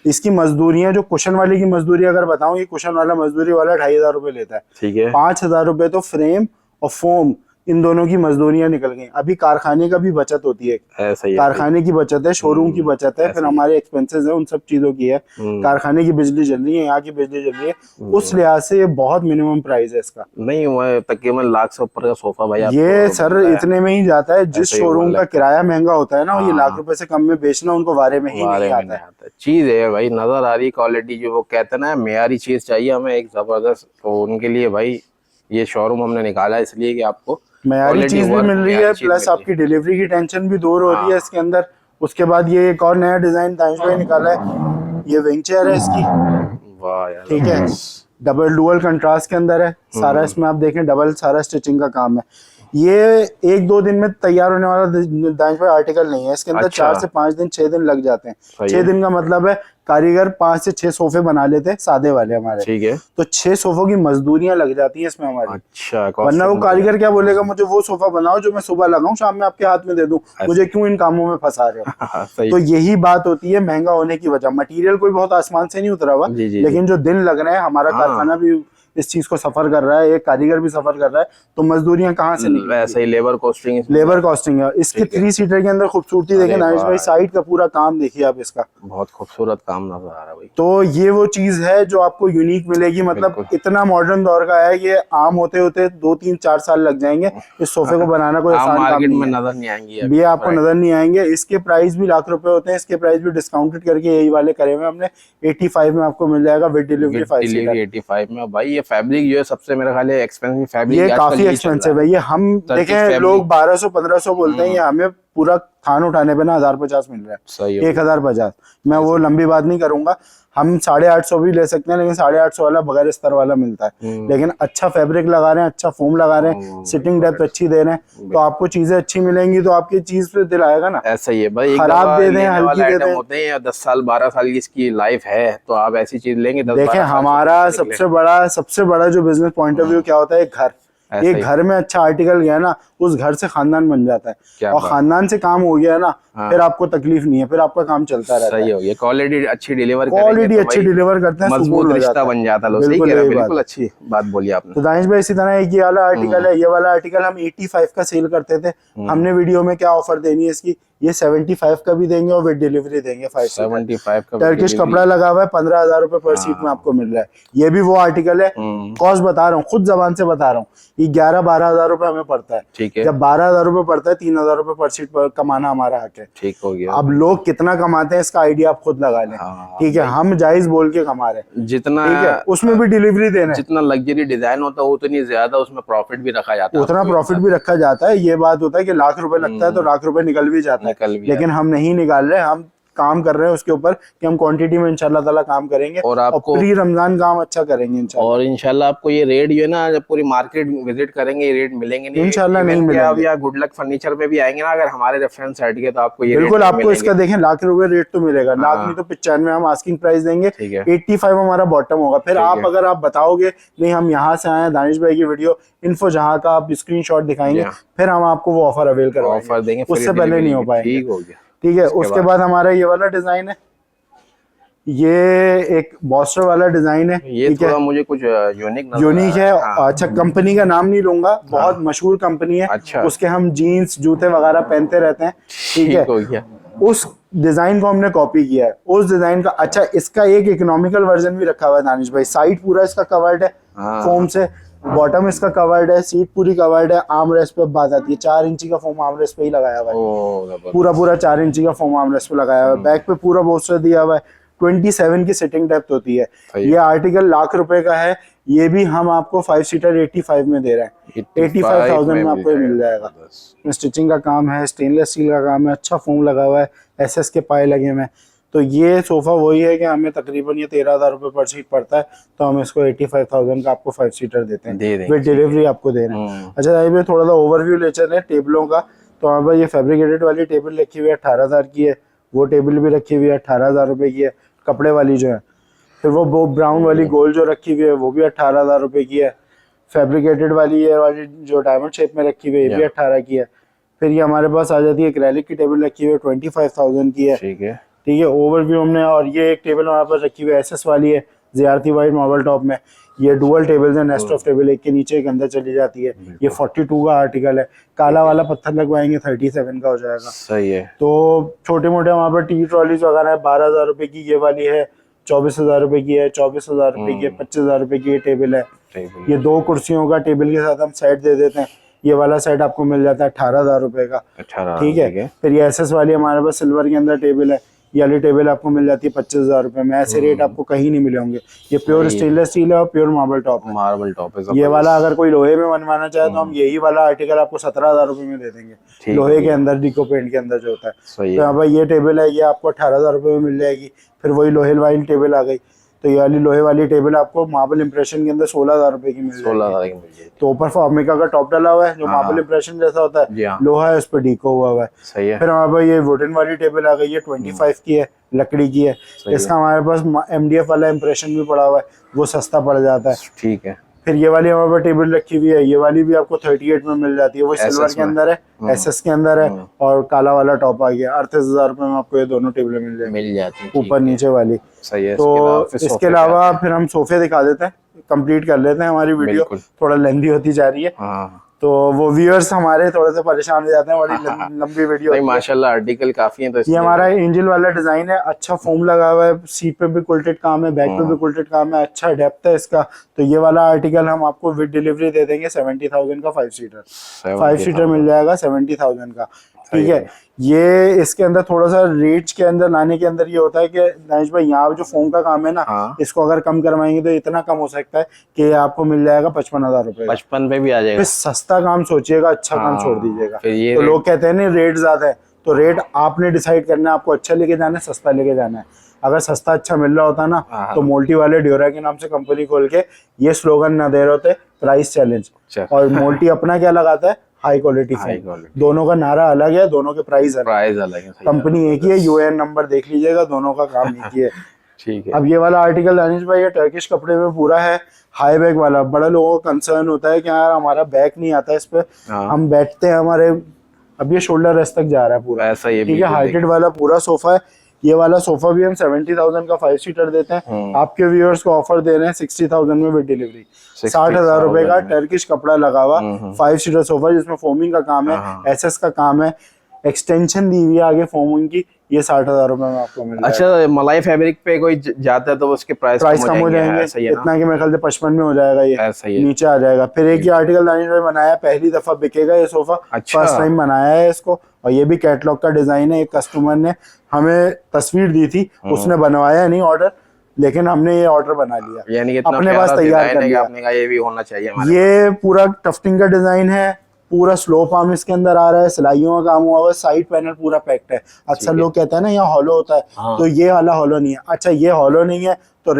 इसकी मजदूरियां, जो कुशन वाले की मजदूरी अगर बताऊं, ये कुशन वाला मजदूरी वाला 2,500 रुपए लेता है। ठीक है, 5,000 रुपए तो फ्रेम और फोम इन दोनों की मजदूरियां निकल गई। अभी कारखाने का भी बचत होती है, कारखाने की बचत है, शोरूम की बचत है, फिर हमारे एक्सपेंसेस है, उन सब चीजों की है। कारखाने की बिजली जल रही है, यहाँ की बिजली जल रही है, उस लिहाज से ये बहुत मिनिमम प्राइस है इसका। नहीं, वो तकरीबन लाख से ऊपर का सोफा भाई ये सर इतने में ही जाता है। जिस शोरूम का किराया महंगा होता है ना, ये लाख रुपए से कम में बेचना उनको वारे में ही नहीं आता है। चीज है भाई, नजर आ रही क्वालिटी, जो वो कहते हैं ना मेयारी चीज चाहिए हमें एक जबरदस्त, तो उनके लिए भाई ये शोरूम हमने निकाला इसलिए कि आपको मयारी चीज भी मिल रही है, प्लस आपकी डिलीवरी की टेंशन भी दूर हो रही है इसके अंदर। उसके बाद ये एक और नया डिजाइन दानिश भाई निकाला है, ये विंग चेयर है इसकी। वाह यार, ठीक है, डबल डुअल कंट्रास्ट के अंदर है सारा, इसमें आप देखें डबल सारा स्टिचिंग का काम है। ये 1-2 दिन में तैयार होने वाला दानिश भाई आर्टिकल नहीं है, इसके अंदर 4 से 5 दिन 6 दिन लग जाते हैं। 6 दिन का मतलब है कारीगर 5 से 6 सोफे बना लेते हैं सादे वाले हमारे। ठीक है, तो 6 सोफों की मजदूरियां लग जाती हैं इसमें हमारी। अच्छा, वरना वो कारीगर क्या बोलेगा, मुझे वो सोफा बनाओ जो मैं सुबह लगाऊं शाम में आपके हाथ में दे दूं, मुझे क्यों इन कामों में फंसा रहे हो? तो यही बात होती है महंगा होने की वजह। मटेरियल कोई बहुत आसमान से नहीं उतरा हुआ, लेकिन जो दिन लग रहे हैं, हमारा कारखाना भी इस चीज को सफर कर रहा है, एक कारीगर भी सफर कर रहा है, तो मजदूरियां कहाँ से निकलेंगी? वैसे ही लेबर कॉस्टिंग है। इसके 3 सीटर के अंदर खूबसूरती देखें दानिश भाई, साइड का पूरा काम देखिए आप इसका, बहुत खूबसूरत काम नजर आ रहा है भाई। तो ये वो चीज है जो आपको यूनिक मिलेगी, मतलब इतना मॉडर्न दौर का है, ये आम होते होते 2-3-4 साल लग जाएंगे इस सोफे को बनाना, कोई आसान काम नहीं है, नजर नहीं आएंगे ये आपको नजर नहीं आएंगे। इसके प्राइस भी लाख रुपए होते हैं, इसके प्राइस भी डिस्काउंटेड करके यही वाले करे हुए हमने 85 में आपको मिल जाएगा विद डिलीवरी 85 में। भाई ये फैब्रिक जो है सबसे मेरा ख्याल है एक्सपेंसिव फैब्रिक, ये काफी एक्सपेंसिव है। ये हम देखें लोग 1200-1500 बोलते हैं, ये हमें पूरा थान उठाने पे ना 1050 मिल रहा है, 1050। मैं वो लंबी बात नहीं करूंगा, हम 850 भी ले सकते हैं, लेकिन 850 वाला बगैर स्तर वाला मिलता है। लेकिन अच्छा फैब्रिक लगा रहे हैं, अच्छा फोम लगा रहे हैं, सिटिंग डेप्थ अच्छी दे रहे हैं, तो आपको चीजें अच्छी मिलेंगी, तो आपकी चीज पे दिल आएगा ना। ऐसा ही है भाई, खराब दे दें, हल्की दे दें, होते हैं 10 साल 12 साल की इसकी लाइफ है, तो आप ऐसी चीज लेंगे। देखें हमारा सबसे बड़ा जो बिजनेस पॉइंट ऑफ व्यू क्या होता है, घर, एक घर में अच्छा आर्टिकल गया ना, उस घर से खानदान बन जाता है, और खानदान से काम हो गया ना, फिर आपको तकलीफ नहीं है, फिर आपका काम चलता रहता है। सही हो गया, क्वालिटी अच्छी डिलीवर करते हैं, मजबूत रिश्ता बन जाता है। सही कह रहे हैं, बिल्कुल अच्छी बात बोली आपने। तो दानिश भाई इसी तरह एक ये वाला आर्टिकल है, ये वाला आर्टिकल हम 85 का सेल करते थे, हमने वीडियो में क्या ऑफर देनी है इसकी, ये 75 का भी देंगे और विद डिलीवरी देंगे। 75 का टर्किश कपड़ा लगा हुआ है, 15,000 रुपए पर सीट में आपको मिल रहा है। ये भी वो आर्टिकल है, कॉस्ट बता रहा हूँ, खुद जबान से बता रहा हूँ, ये 11-12 हजार रुपए हमें पड़ता है। ठीक है, जब 12 हजार रुपए पड़ता है, 3,000 रुपए पर सीट पर कमाना हमारा हक है। ठीक हो गया। अब लोग कितना कमाते हैं इसका आइडिया आप खुद लगा लें। ठीक है, हम जायज बोल के कमा रहे हैं जितना, ठीक है, उसमें भी डिलीवरी देना है। जितना लग्जरी डिजाइन होता है उतनी ज्यादा उसमें प्रॉफिट भी रखा जाता है, उतना प्रॉफिट भी रखा जाता है। ये बात होता है कि लाख रुपए लगता है तो लाख रुपए निकल भी जाता है, लेकिन हम नहीं निकाल रहे, हम काम कर रहे हैं उसके ऊपर कि हम क्वांटिटी में इंशाल्लाह ताला काम करेंगे, और आपको प्री रमजान काम अच्छा करेंगे इंशाल्लाह। और इंशाल्लाह आपको ये रेट जो है ना, जब पूरी मार्केट विजिट करेंगे, ये रेट मिलेंगे नहीं इंशाल्लाह, नहीं मिलेंगे। अब या गुड लक फर्नीचर पे भी आएंगे ना, अगर हमारे रेफरेंस साइट के, तो आपको ये बिल्कुल आपको इसका देखें लाख रुपए रेट तो मिलेगा, लाख नहीं तो 95 हम आस्किंग प्राइस देंगे, 85 हमारा बॉटम होगा। फिर आप अगर आप बताओगे नहीं हम यहाँ से आए, दानिश भाई की वीडियो इन्फो जहाँ का आप स्क्रीनशॉट दिखाएंगे, फिर हम आपको वो ऑफर अवेल करवाएंगे, उससे पहले नहीं हो पाएंगे। ठीक है, उसके बाद हमारा ये वाला डिजाइन है, ये एक बॉस्टर वाला डिजाइन है। ये थोड़ा मुझे कुछ यूनिक है। अच्छा, कंपनी का नाम नहीं लूंगा, बहुत मशहूर कंपनी है। अच्छा, उसके हम जीन्स जूते वगैरह पहनते रहते हैं। ठीक है, उस डिजाइन को हमने कॉपी किया है, उस डिजाइन का। अच्छा, इसका एक इकोनॉमिकल वर्जन भी रखा हुआ है दानिश भाई, साइड पूरा इसका कवर्ड है फोम से, बॉटम इसका कवर्ड है, सीट पूरी कवर्ड है, आर्म रेस्ट पे बात आती है, 4 इंची का फोम आर्म रेस्ट पे ही लगाया हुआ है, पूरा 4 इंची का फोम आर्म रेस्ट पे लगाया हुआ है। बैक पे पूरा बोस्टर दिया हुआ है, 27 की सिटिंग डेप्थ होती है। ये आर्टिकल लाख रुपए का है, ये भी हम आपको 5 सीटर 85 में दे रहे हैं, 85,000 में आपको मिल जाएगा। स्टिचिंग का काम है, स्टेनलेस स्टील का काम है, अच्छा फोम लगा हुआ है, SS के पाए लगे हुए हैं। तो ये सोफा वही है कि हमें तकरीबन ये 13,000 रुपए पर सीट पड़ता है, तो हम इसको 85,000 का आपको 5 सीटर देते हैं, विद डिलीवरी आपको दे रहे हैं। अच्छा भाई थोड़ा सा ओवरव्यू ले चल रहे हैं टेबलों का। तो हमारे पास ये फैब्रिकेटेड वाली टेबल रखी हुई है 18,000 की है, वो टेबल भी रखी हुई है 18,000 रुपए की है, कपड़े वाली जो है। फिर वो ब्राउन वाली गोल जो रखी हुई है वो भी 18,000 रुपए की है। फैब्रिकेटेड वाली ये वाली जो डायमंड शेप में रखी हुई है ये भी 18 की है। फिर ये हमारे पास आ जाती है एक्रेलिक की टेबल रखी हुई है 25,000 की है। ठीक है, ओवरव्यू हमने। और ये एक टेबल हमारे पास रखी हुई है SS वाली है, ज़ियारती वाइट मार्बल टॉप में। ये डुअल टेबल्स है, नेस्ट ऑफ टेबल, एक के नीचे एक अंदर चली जाती है। ये 42 का आर्टिकल है, काला वाला पत्थर लगवाएंगे 37 का हो जाएगा। सही है। तो छोटे मोटे वहाँ पर टी ट्रॉलीज वगैरह है, 12,000 रुपए की ये वाली है, 24,000 रुपए की है, 24,000 रुपए की है, 25,000 रुपए की ये टेबल है। ये 2 कुर्सियों का टेबल के साथ हम सेट दे देते हैं, ये वाला सेट आपको मिल जाता है 18,000 रुपए का। ठीक है। फिर ये SS वाली हमारे पास सिल्वर के अंदर टेबल है, ये वाली टेबल आपको मिल जाती है 25,000 रुपए में। ऐसे रेट आपको कहीं नहीं मिले होंगे। ये प्योर स्टेनलेस स्टील है और प्योर मार्बल टॉप है। ये वाला अगर कोई लोहे में बनवाना चाहे तो हम यही वाला आर्टिकल आपको 17,000 रुपए में दे देंगे, लोहे के अंदर, डिको पेंट के अंदर जो होता है। तो यहाँ पर ये टेबल है, ये आपको 18,000 रुपए में मिल जाएगी। फिर वही लोहे वाली टेबल आ गई, तो ये वाली लोहे वाली टेबल आपको मार्बल इंप्रेशन के अंदर 16,000 रुपए की मिल जाएगी। तो ऊपर फॉर्मिका का टॉप डाला हुआ है जो मार्बल इंप्रेशन जैसा होता है, लोहा है, उस पर डीको हुआ है। सही है। फिर हमारे पास ये वुडन वाली टेबल आ गई है, 25 की है, लकड़ी की है। इसका हमारे पास MDF वाला इंप्रेशन भी पड़ा हुआ है, वो सस्ता पड़ जाता है। ठीक है। फिर ये वाली हमारे पास टेबल रखी हुई है, ये वाली भी आपको 38 में मिल जाती है, वो सिल्वर के अंदर है, SS के अंदर है, और काला वाला टॉप आ गया। 38,000 रुपए में आपको ये दोनों टेबलें मिल जाती है, ऊपर नीचे वाली। सही है। तो इसके अलावा फिर हम सोफे दिखा देते हैं। कंप्लीट कर लेते हैं, हमारी वीडियो थोड़ा लेंथी होती जा रही है। तो वो व्यूअर्स हमारे थोड़े से परेशान हो जाते हैं, बड़ी लंबी वीडियो। नहीं माशाल्लाह आर्टिकल काफी है। तो ये हमारा एंजल वाला डिजाइन है, अच्छा फोम लगा हुआ है, सीट पे भी कुल्टेड काम है, बैक पे भी कुल्टेड काम है, अच्छा डेप्थ है इसका। तो ये वाला आर्टिकल हम आपको विद डिलीवरी दे देंगे 70,000 का 5 सीटर मिल जाएगा 70,000 का, ठीक है। ये इसके अंदर थोड़ा सा रेट्स के अंदर लाने के अंदर ये होता है कि दानिश भाई यहाँ जो फोम का काम है ना, इसको अगर कम करवाएंगे तो इतना कम हो सकता है कि आपको मिल जाएगा 55,000 रुपए। 55 पे भी आ जाएगा। सस्ता काम सोचिएगा, अच्छा काम छोड़ दीजिएगा। तो लोग कहते हैं ना रेट ज्यादा है, तो रेट आपने डिसाइड करना है, आपको अच्छा लेके जाना है, सस्ता लेके जाना है। अगर सस्ता अच्छा मिल रहा होता ना तो मोल्टी वाले ड्योरा के नाम से कंपनी खोल के ये स्लोगन ना दे रहे होते, प्राइस चैलेंज। और मोल्टी अपना क्या लगाता है, हाई क्वालिटी फोम। दोनों का नारा अलग है, दोनों के प्राइस अलग है। कंपनी एक ही है, यूएन नंबर देख लीजिएगा, दोनों का काम एक ही है। ठीक है। अब ये वाला आर्टिकल दानिश भाई ये टर्किश कपड़े में पूरा है, हाई बैक वाला। बड़ा लोगों का कंसर्न होता है कि यार हमारा बैक नहीं आता इस पे, हम बैठते हैं हमारे, अब ये शोल्डर रेस्ट तक जा रहा है पूरा, ऐसा ये ठीक है। हाइटेड वाला पूरा सोफा है। ये वाला सोफा भी हम 70,000 का 5 सीटर देते हैं। आपके व्यूअर्स को ऑफर दे रहे हैं 60,000 में विद डिलीवरी। 60,000 रुपए का टर्किश कपड़ा लगा हुआ 5 सीटर सोफा, जिसमें फोमिंग का काम है, एसएस का काम है, एक्सटेंशन दी हुई है आगे फोमिंग की। ये 60,000 रुपए में आपको मिल जाएगा। अच्छा, मलाई फैब्रिक पे कोई जाता है तो उसके प्राइस कम हो जाएंगे। इतना कि मेरे ख्याल से 55 में हो जाएगा, ये नीचे आ जाएगा। फिर एक ये आर्टिकल दानिश भाई बनाया, पहली दफा बिकेगा ये सोफा, फर्स्ट टाइम बनाया है इसको। और ये भी कैटलॉग का डिजाइन है। एक कस्टमर ने हमें तस्वीर दी थी, उसने बनवाया नहीं ऑर्डर, लेकिन हमने ये ऑर्डर बना लिया, यानी कि अपने पास तैयार कर लिया। आपने कहा ये भी होना चाहिए। ये पूरा टफ्टिंग का डिजाइन है, पूरा स्लोप आर्म इसके अंदर आ रहा है, सिलाइयों का काम हुआ हुआ है, साइड पैनल पूरा पैक्ड है। अक्सर लोग कहते हैं ना यहाँ हॉलो होता है, तो ये वाला हॉलो नहीं है। अच्छा, ये हॉलो नहीं है तो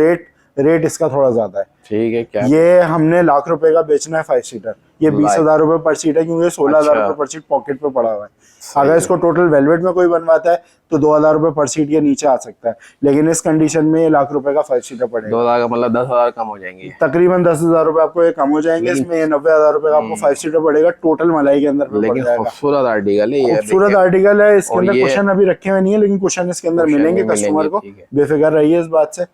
रेट इसका थोड़ा ज्यादा है, ठीक है। क्या ये हमने लाख रुपए का बेचना है 5 सीटर। ये 20,000 रुपए पर सीट है, क्योंकि 16,000 रुपए पर सीट पॉकेट पे पड़ा हुआ है। अगर इसको टोटल वेलवेट में कोई बनवाता है तो 2,000 रुपए पर सीट के नीचे आ सकता है, लेकिन इस कंडीशन में ये लाख रुपए का 5 सीटर पड़ेगा। 2,000 का मतलब 10,000 कम हो जाएंगे, तकरीबन 10,000 रुपए आपको ये कम हो जाएंगे। इसमें 90,000 रुपए का आपको 5 सीटर पड़ेगा, टोटल मलाई के अंदर पड़ जाएगा। खूबसूरत आर्टिकल है, खूबसूरत आर्टिकल है। इसके अंदर कुशन अभी रखे हुए नहीं है, लेकिन कुशन इसके अंदर मिलेंगे कस्टमर को, बेफिक्र रहिए इस बात से।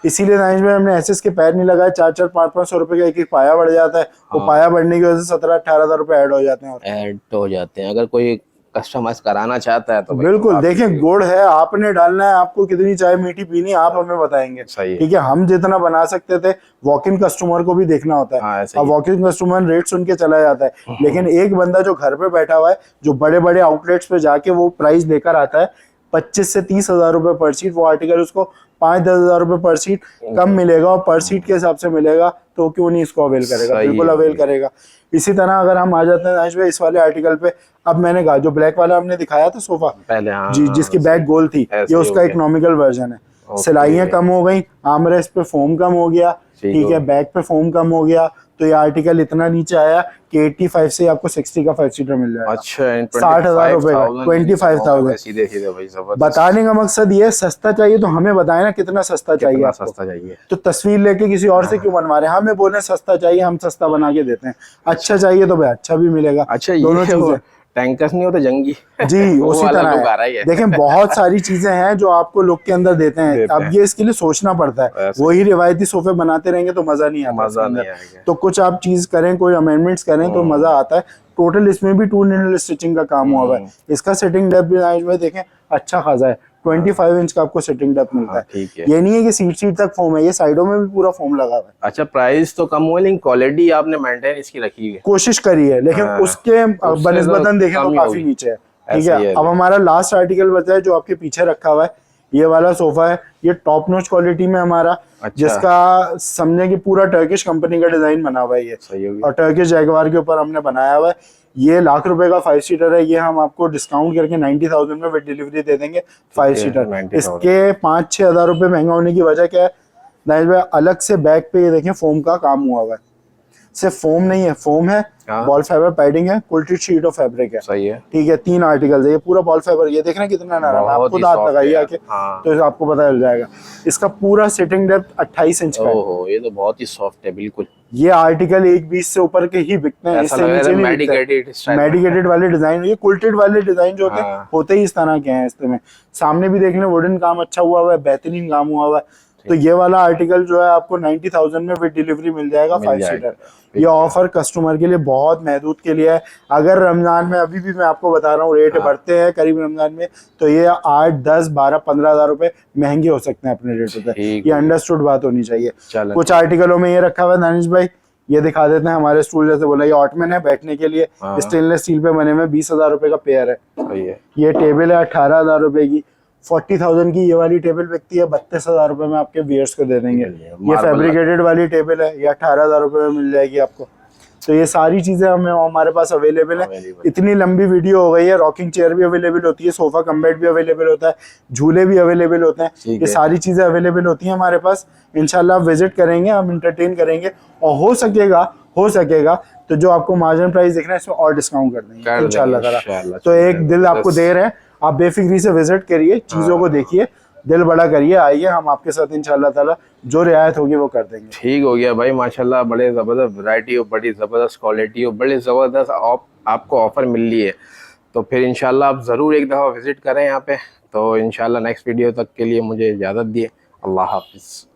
इसीलिए दानिश भाई हमने एसएस के पैर नहीं लगाए। 400 500 रुपए का एक पाया बढ़ जाता है। वो पाया बढ़ने की वजह से 17-18,000 रुपए ऐड हो जाते हैं। अगर कोई कस्टमाइज कराना चाहता है तो बिल्कुल। देखिए, गुड़ है, आपने डालना है, आपको कितनी चाय मीठी पीनी है आप हमें बताएंगे, ठीक है। हम जितना बना सकते थे, वॉक इन कस्टमर को भी देखना होता है। अब वॉक इन कस्टमर रेट सुन के चला जाता है, लेकिन एक बंदा जो घर पे बैठा हुआ है, जो बड़े बड़े आउटलेट्स पे जाके वो प्राइस लेकर आता है 25 से 30,000 रुपए पर सीट, वो आर्टिकल उसको 5-10 हजार रुपए पर सीट कम मिलेगा, और पर सीट के हिसाब से मिलेगा, तो क्यों नहीं इसको अवेल करेगा, बिल्कुल अवेल करेगा। इसी तरह अगर हम आ जाते हैं दानिश भाई इस वाले आर्टिकल पे, अब मैंने कहा जो ब्लैक वाला हमने दिखाया था सोफा पहले, जी, जिसकी बैक गोल थी, ये उसका इकोनॉमिकल वर्जन है। सिलाइयां कम हो गई, आर्मरेस्ट पे फोम कम हो गया, ठीक है, बैक पे फोम कम हो गया, तो ये आर्टिकल इतना नीचे आया कि 85 से आपको 60 का 5 सीटर मिल जाएगा। अच्छा, 60,000 रुपए का 25,000। सीधे सीधे भाई, बताने का मकसद ये, सस्ता चाहिए तो हमें बताए ना कितना सस्ता चाहिए, सस्ता चाहिए तो तस्वीर लेके किसी और से क्यों बनवा रहे हैं। हमें बोले सस्ता चाहिए, हम सस्ता बना के देते हैं। अच्छा चाहिए तो भाई अच्छा भी मिलेगा। अच्छा, दोनों चीजें, टैंकर्स नहीं होते जंगी जी, उसी तरह है। देखें, बहुत सारी चीजें हैं जो आपको लुक के अंदर देते हैं। अब ये इसके लिए सोचना पड़ता है, वही रिवायती सोफे बनाते रहेंगे तो मजा नहीं आता। तो कुछ आप चीज करें, कोई अमेंडमेंट्स करें तो मजा आता है। टोटल इसमें भी 2 नीडल स्टिचिंग का काम हुआ है। इसका सेटिंग डेप्थ भी देखें अच्छा खासा है, 25 इंच का आपको सेटिंग डेप्थ मिलता है। ये नहीं है कि सीट तक फोम है, ये साइडों में भी पूरा फोम लगा हुआ है। अच्छा, प्राइस तो कम हुआ, लेकिन क्वालिटी आपने मेंटेन इसकी रखी है, कोशिश करी है, लेकिन उसके बनिस्बतन देखें तो काफी नीचे है, ठीक है। अब हमारा लास्ट आर्टिकल बचा है जो आपके पीछे रखा हुआ है, ये वाला सोफा है। ये टॉप नॉच क्वालिटी में हमारा, जिसका समझे कि पूरा टर्किश कंपनी का डिजाइन बना हुआ है ये, और टर्किश जैगवार के ऊपर हमने बनाया हुआ है। ये लाख रुपए का 5 सीटर है। ये हम आपको डिस्काउंट करके 90,000 में विद डिलीवरी दे देंगे 5 सीटर। इसके 5-6 हजार रुपए महंगा होने की वजह क्या है दानिश भाई, अलग से बैक पे ये देखें फोम का काम हुआ हुआ है। सिर्फ फोम नहीं है, फोम है, बॉल फाइबर पैडिंग है, कुल्टेड शीट ऑफ फैब्रिक है, सही है, ठीक है। 3 आर्टिकल्स है, ये पूरा बॉल फाइबर। ये देख रहे हैं कितना नरम है, आप खुद हाथ लगाइए आके तो आपको पता चल जाएगा। इसका पूरा सिटिंग डेप्थ 28 इंच का है। ये तो बहुत ही सॉफ्ट है, बिल्कुल। ये आर्टिकल 1.20 से ऊपर के ही बिकते हैं, इससे नीचे नहीं बिकते। मेडिकेटेड वाले डिजाइन, ये कुल्टेड वाले डिजाइन जो होते ही इस तरह के हैं। इसमें सामने भी देख लें, वुडन काम अच्छा हुआ है, बेहतरीन काम हुआ है। तो ये वाला आर्टिकल जो है आपको 90,000 में विद डिलीवरी मिल जाएगा 5 सीटर। ये ऑफर कस्टमर के लिए बहुत महदूद के लिए है। अगर रमजान में अभी भी मैं आपको बता रहा हूँ रेट बढ़ते हैं करीब रमजान में, तो ये 8, 10, 12, 15 हज़ार रुपए महंगे हो सकते हैं अपने रेटों पे। ये अंडरस्टूड बात होनी चाहिए। कुछ आर्टिकलों में ये रखा हुआ है दानिश भाई, ये दिखा देते हैं हमारे स्टूल जैसे बोला, ये ऑटमैन है बैठने के लिए, स्टेनलेस स्टील पे बने हुए, 20,000 रुपए का पेयर है। ये टेबल है 18,000 रुपए की। 40,000 की ये वाली टेबल बिकती है, 32,000 रुपए में आपके व्यूअर्स को दे देंगे। ये फैब्रिकेटेड वाली टेबल है, ये 18,000 रुपए में मिल जाएगी आपको। तो ये सारी चीजें हमारे पास अवेलेबल है। इतनी लंबी वीडियो हो गई है। रॉकिंग चेयर भी अवेलेबल होती है, सोफा कम बेड भी अवेलेबल होता है, झूले भी अवेलेबल होते हैं, ये सारी चीजें अवेलेबल होती हैं हमारे पास। इंशाल्लाह आप विजिट करेंगे, हम इंटरटेन करेंगे, और हो सकेगा तो जो आपको मार्जिन प्राइस दिख रहा है इसमें और डिस्काउंट कर देंगे इंशाल्लाह। तो एक दिल आपको दे रहे हैं, आप बेफिक्री से विजिट करिए, चीजों को देखिए, दिल बड़ा करिए, आइए, हम आपके साथ इंशाल्लाह ताला जो रियायत होगी वो कर देंगे। ठीक हो गया भाई, माशाल्लाह बड़े जबरदस्त वैरायटी और बड़ी जबरदस्त क्वालिटी और बड़े जबरदस्त आपको ऑफर मिल रही है। तो फिर इंशाल्लाह आप जरूर एक दफा विजिट करें यहाँ पे। तो इंशाल्लाह नेक्स्ट वीडियो तक के लिए मुझे इजाजत दिए। अल्लाह हाफिज।